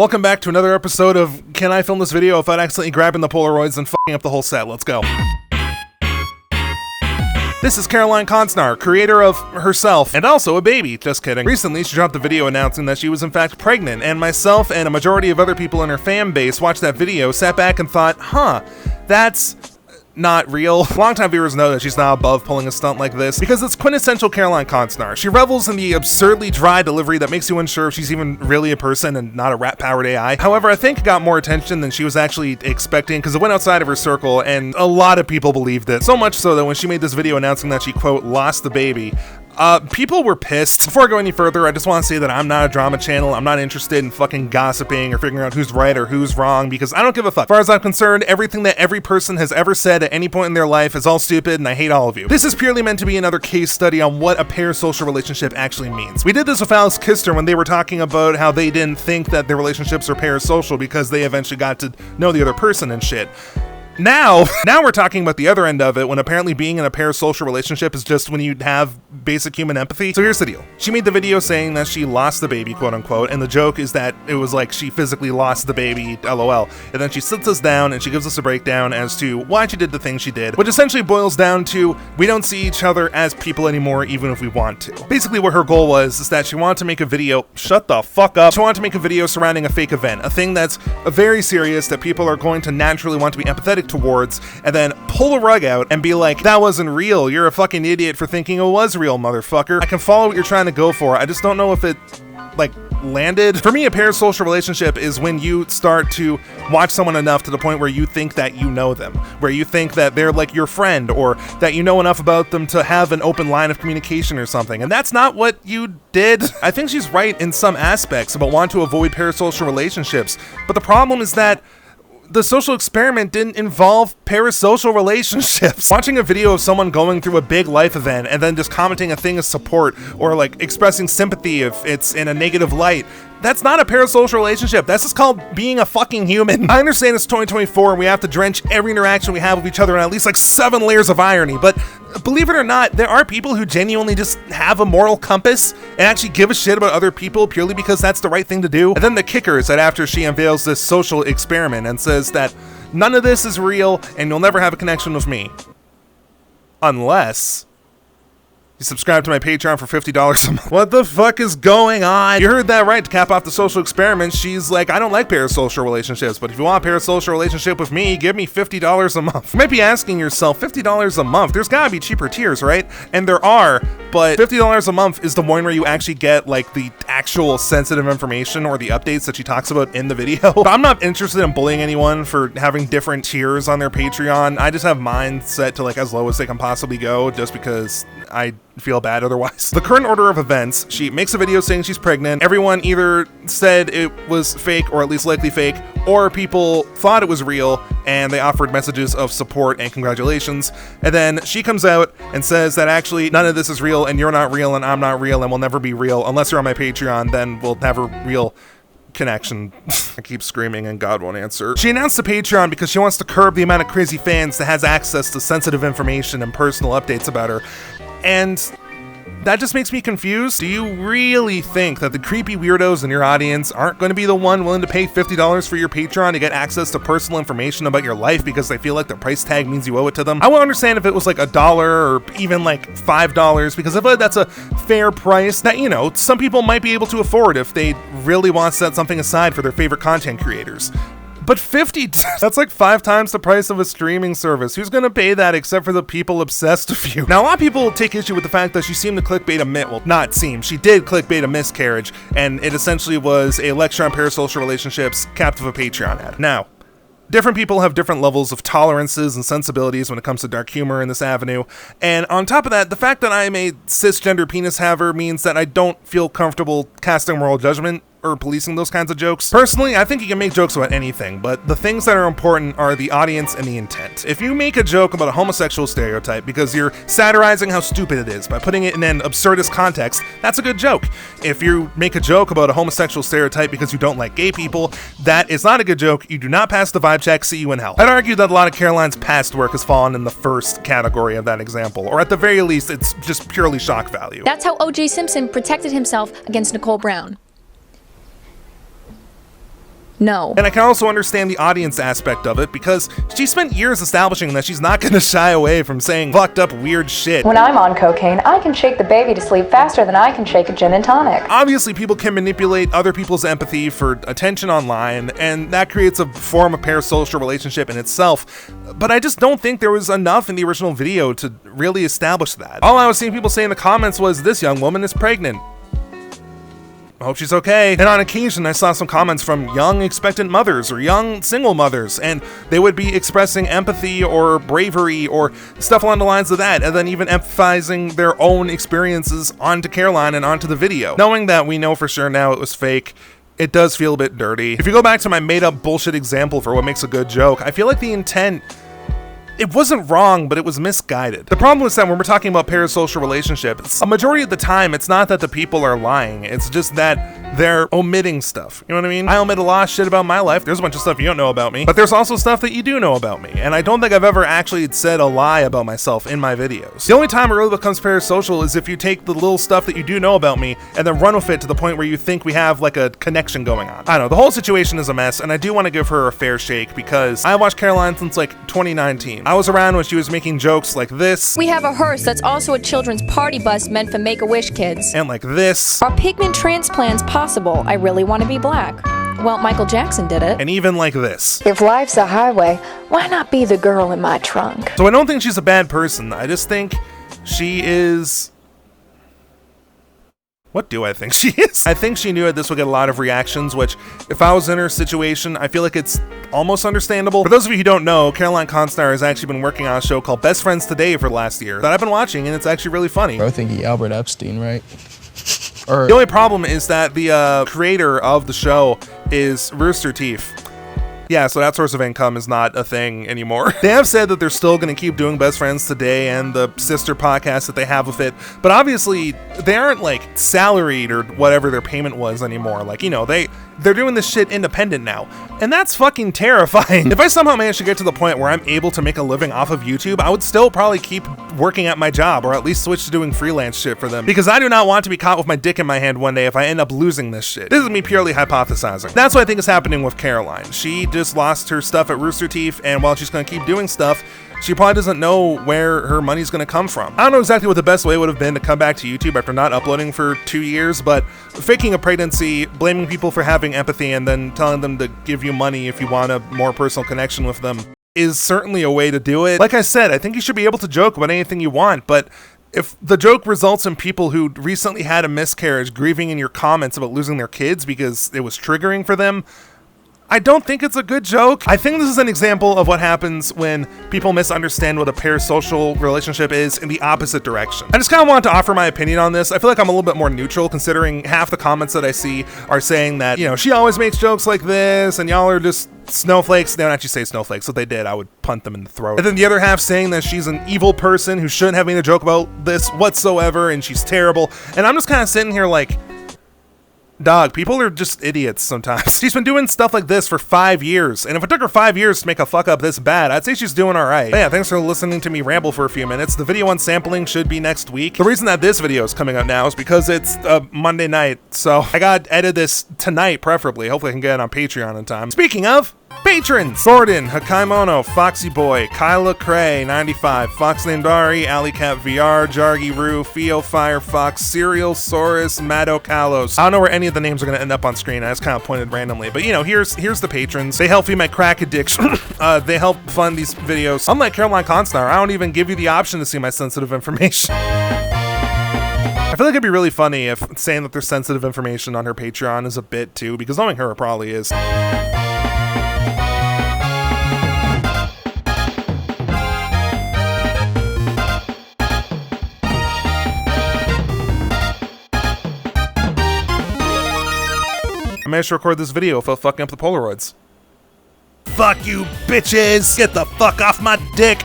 Welcome back to another episode of Can I Film This Video Without Accidentally Grabbing the Polaroids and f***ing up the whole set? Let's go. This is Caroline Consnar, creator of herself, and also a baby. Just kidding. Recently, she dropped a video announcing that she was in fact pregnant, and myself and a majority of other people in her fan base watched that video, sat back and thought, that's not real. Longtime viewers know that she's not above pulling a stunt like this because it's quintessential Caroline Consnar. She revels in the absurdly dry delivery that makes you unsure if she's even really a person and not a rat-powered AI. However, I think it got more attention than she was actually expecting because it went outside of her circle and a lot of people believed it. So much so that when she made this video announcing that she, quote, lost the baby, people were pissed. Before I go any further, I just want to say that I'm not a drama channel. I'm not interested in fucking gossiping or figuring out who's right or who's wrong because I don't give a fuck. As far as I'm concerned, everything that every person has ever said at any point in their life is all stupid and I hate all of you. This is purely meant to be another case study on what a parasocial relationship actually means. We did this with Alice Kister when they were talking about how they didn't think that their relationships are parasocial because they eventually got to know the other person and shit. Now we're talking about the other end of it, when apparently being in a parasocial relationship is just when you have basic human empathy. So here's the deal. She made the video saying that she lost the baby, quote unquote, and the joke is that it was like she physically lost the baby, LOL. And then she sits us down and she gives us a breakdown as to why she did the things she did, which essentially boils down to we don't see each other as people anymore even if we want to. Basically what her goal was is that she wanted to make a video, shut the fuck up, she wanted to make a video surrounding a fake event, a thing that's very serious that people are going to naturally want to be empathetic towards, and then pull a rug out and be like, that wasn't real, you're a fucking idiot for thinking it was real, motherfucker. I can follow what you're trying to go for, I just don't know if it, landed. For me, a parasocial relationship is when you start to watch someone enough to the point where you think that you know them, where you think that they're like your friend, or that you know enough about them to have an open line of communication or something, and that's not what you did. I think she's right in some aspects about wanting to avoid parasocial relationships, but the problem is that the social experiment didn't involve parasocial relationships. Watching a video of someone going through a big life event and then just commenting a thing of support or like expressing sympathy if it's in a negative light, that's not a parasocial relationship. That's just called being a fucking human. I understand it's 2024 and we have to drench every interaction we have with each other in at least like 7 layers of irony, but believe it or not, there are people who genuinely just have a moral compass and actually give a shit about other people purely because that's the right thing to do. And then the kicker is that after she unveils this social experiment and says that none of this is real and you'll never have a connection with me. Unless you subscribe to my Patreon for $50 a month. What the fuck is going on? You heard that right. To cap off the social experiment, she's like, I don't like parasocial relationships, but if you want a parasocial relationship with me, give me $50 a month. You might be asking yourself, $50 a month? There's gotta be cheaper tiers, right? And there are, but $50 a month is the one where you actually get like the actual sensitive information or the updates that she talks about in the video. But I'm not interested in bullying anyone for having different tiers on their Patreon. I just have mine set to like as low as they can possibly go just because I feel bad otherwise. The current order of events, she makes a video saying she's pregnant. Everyone either said it was fake or at least likely fake, or people thought it was real and they offered messages of support and congratulations. And then she comes out and says that actually none of this is real and you're not real and I'm not real and we'll never be real unless you're on my Patreon, then we'll have a real connection. I keep screaming and God won't answer. She announced the Patreon because she wants to curb the amount of crazy fans that has access to sensitive information and personal updates about her. And that just makes me confused. Do you really think that the creepy weirdos in your audience aren't going to be the one willing to pay $50 for your Patreon to get access to personal information about your life because they feel like the price tag means you owe it to them? I would understand if it was like $1 or even like $5 because I feel like that's a fair price that, you know, some people might be able to afford if they really want to set something aside for their favorite content creators. But $50, that's like 5 times the price of a streaming service. Who's gonna pay that except for the people obsessed with you? Now, a lot of people take issue with the fact that she seemed to clickbait she did clickbait a miscarriage, and it essentially was a lecture on parasocial relationships capped with a Patreon ad. Now, different people have different levels of tolerances and sensibilities when it comes to dark humor in this avenue, and on top of that, the fact that I'm a cisgender penis haver means that I don't feel comfortable casting moral judgment or policing those kinds of jokes. Personally, I think you can make jokes about anything, but the things that are important are the audience and the intent. If you make a joke about a homosexual stereotype because you're satirizing how stupid it is by putting it in an absurdist context, that's a good joke. If you make a joke about a homosexual stereotype because you don't like gay people, that is not a good joke. You do not pass the vibe check, see you in hell. I'd argue that a lot of Caroline's past work has fallen in the first category of that example, or at the very least, it's just purely shock value. That's how O.J. Simpson protected himself against Nicole Brown. No. And I can also understand the audience aspect of it because she spent years establishing that she's not gonna shy away from saying fucked up weird shit. When I'm on cocaine, I can shake the baby to sleep faster than I can shake a gin and tonic. Obviously, people can manipulate other people's empathy for attention online, and that creates a form of parasocial relationship in itself. But I just don't think there was enough in the original video to really establish that. All I was seeing people say in the comments was, "This young woman is pregnant. I hope she's okay." And on occasion, I saw some comments from young expectant mothers or young single mothers, and they would be expressing empathy or bravery or stuff along the lines of that, and then even emphasizing their own experiences onto Caroline and onto the video. Knowing that we know for sure now it was fake, it does feel a bit dirty. If you go back to my made up bullshit example for what makes a good joke, I feel like the intent, it wasn't wrong, but it was misguided. The problem is that when we're talking about parasocial relationships, a majority of the time, it's not that the people are lying, it's just that they're omitting stuff. You know what I mean? I omit a lot of shit about my life. There's a bunch of stuff you don't know about me, but there's also stuff that you do know about me. And I don't think I've ever actually said a lie about myself in my videos. The only time it really becomes parasocial is if you take the little stuff that you do know about me and then run with it to the point where you think we have like a connection going on. I don't know, the whole situation is a mess, and I do want to give her a fair shake because I watched Caroline since like 2019. I was around when she was making jokes like this. We have a hearse that's also a children's party bus meant for Make-A-Wish kids. And like this. Are pigment transplants possible? I really want to be black. Well, Michael Jackson did it. And even like this. If life's a highway, why not be the girl in my trunk? So I don't think she's a bad person. I just think she is... What do I think she is? I think she knew that this would get a lot of reactions, which, if I was in her situation, I feel like it's almost understandable. For those of you who don't know, Caroline Consnar has actually been working on a show called Best Friends Today for last year that I've been watching, and it's actually really funny. I think he Albert Epstein, right? The only problem is that the creator of the show is Rooster Teeth. Yeah, so that source of income is not a thing anymore. They have said that they're still going to keep doing Best Friends Today and the sister podcast that they have with it, but obviously they aren't like salaried or whatever their payment was anymore. Like, you know, they're doing this shit independent now, and that's fucking terrifying. If I somehow manage to get to the point where I'm able to make a living off of YouTube, I would still probably keep working at my job, or at least switch to doing freelance shit for them, because I do not want to be caught with my dick in my hand one day if I end up losing this shit. This is me purely hypothesizing. That's what I think is happening with Caroline. She just lost her stuff at Rooster Teeth, and while she's gonna keep doing stuff, she probably doesn't know where her money's gonna come from. I don't know exactly what the best way would have been to come back to YouTube after not uploading for 2 years, but faking a pregnancy, blaming people for having empathy, and then telling them to give you money if you want a more personal connection with them is certainly a way to do it. Like I said, I think you should be able to joke about anything you want, but if the joke results in people who recently had a miscarriage grieving in your comments about losing their kids because it was triggering for them, I don't think it's a good joke. I think this is an example of what happens when people misunderstand what a parasocial relationship is in the opposite direction. I just kind of want to offer my opinion on this. I feel like I'm a little bit more neutral, considering half the comments that I see are saying that, you know, she always makes jokes like this and y'all are just snowflakes. They don't actually say snowflakes, so if they did, I would punt them in the throat. And then the other half saying that she's an evil person who shouldn't have made a joke about this whatsoever and she's terrible. And I'm just kind of sitting here like, dog, people are just idiots sometimes. She's been doing stuff like this for 5 years, and if it took her 5 years to make a fuck up this bad, I'd say she's doing alright. Yeah, thanks for listening to me ramble for a few minutes. The video on sampling should be next week. The reason that this video is coming up now is because it's Monday night, so I gotta edit this tonight, preferably. Hopefully I can get it on Patreon in time. Speaking of patrons, Thornton, Hakaimono, Foxy Boy, Kyla Cray, 95, Fox Named Ari, Alleycat VR, Jargy Roo, Theo Firefox, Serial Saurus, Mado Kalos. I don't know where any of the names are gonna end up on screen. I just kind of pointed randomly, but you know, here's the patrons. They help feed my crack addiction. They help fund these videos. Unlike Caroline Consnar, I don't even give you the option to see my sensitive information. I feel like it'd be really funny if saying that there's sensitive information on her Patreon is a bit too, because knowing her, it probably is. I managed to record this video without fucking up the Polaroids. Fuck you, bitches! Get the fuck off my dick!